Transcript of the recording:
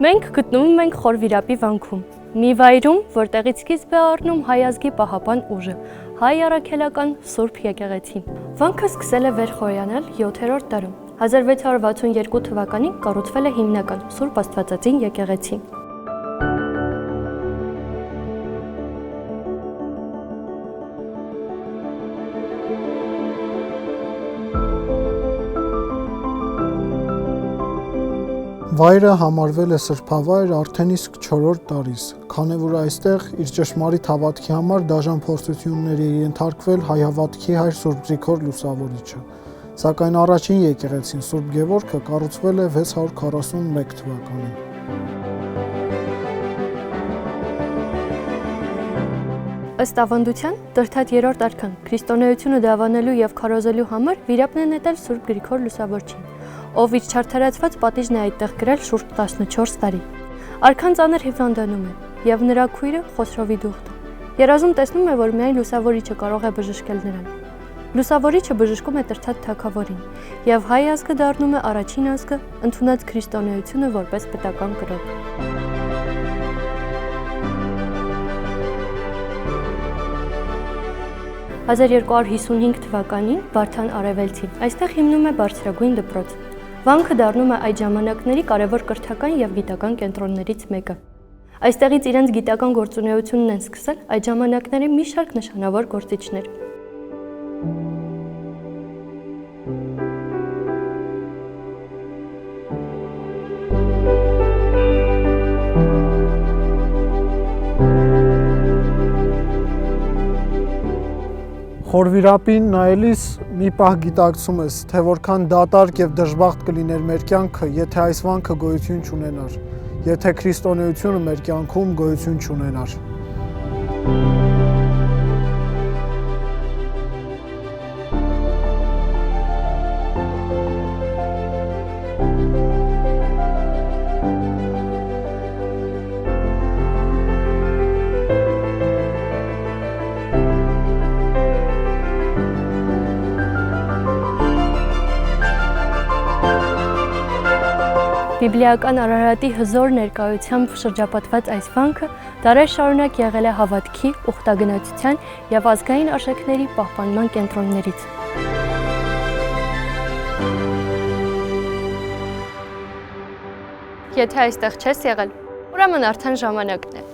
Մենք գտնվում ենք Խորվիրապի վանքում, մի վայրում, որտեղից սկիզբ է առնում հայ ազգի պահապան ուժը, հայ առաքելական Սուրբ եկեղեցին։ Վանքը սկսել է վեր խորանալ 7-րդ դարում։ 1662 թվականին կառուցվել է հիմնական Սուրբ Աստվածածին եկեղեցին։ Վայրը համարվել է սրբավայր արդեն իսկ 4-րդ դարից, քանի որ այստեղ իր ճշմարիտ հավատքի համար դաժան փորձությունների է ենթարկվել հայ հավատքի հայր Սուրբ Գրիգոր Լուսավորիչը, սակայն առաջին եկեղեցին Սուրբ Գևորգը կառուցվել է 641 թվականին։ Ըստ ավանդության, Տրդատ 3-րդ արքան քրիստոնեությունը դավանելու եւ քարոզելու համար վիրապն է նետել Սուրբ Գրիգոր Լուսավորչին, ով իր չարթարացված պատիժն է այդտեղ գրել շուրջ 14 տարի։ Արքան ծանր հիվանդանում է, եւ նրա քույրը Խոսրովի դուխտը երազում տեսնում է, որ միայն Լուսավորիչը կարող է բժշկել նրան։ Լուսավորիչը բժշկում է Տրդատ թագավորին, եւ հայ ազգը դառնում է առաջին ազգը, ընդունած քրիստոնեությունը որպես պետական կրոն։ 1255 թվականին Վարդան Արևելցին այստեղ հիմնում է բարձրագույն դպրոց։ Վանքը դառնում է այդ ժամանակների կարևոր կրթական եւ գիտական կենտրոններից մեկը։ Այստեղից իրենց գիտական գործունեությունն են սկսել այդ ժամանակների մի շարք նշանավոր գործիչներ։ Խորվիրապին նայելիս մի պահ գիտակցում ես, թե որքան դատարկ եւ դժբախտ կլիներ մեր կյանքը, եթե այս վանքը գոյություն չունենար, եթե քրիստոնեությունը մեր կյանքում գոյություն չունենար։ Բիբլիական Արարատի հզոր ներկայությամբ շրջապատված այս վանքը դարեր շարունակ եղել է հավատքի, ուխտագնացության եւ ազգային արժեքների պահպանման կենտրոններից։ Եթե այստեղ չես եղել, ուրեմն արդեն ժամանակն է։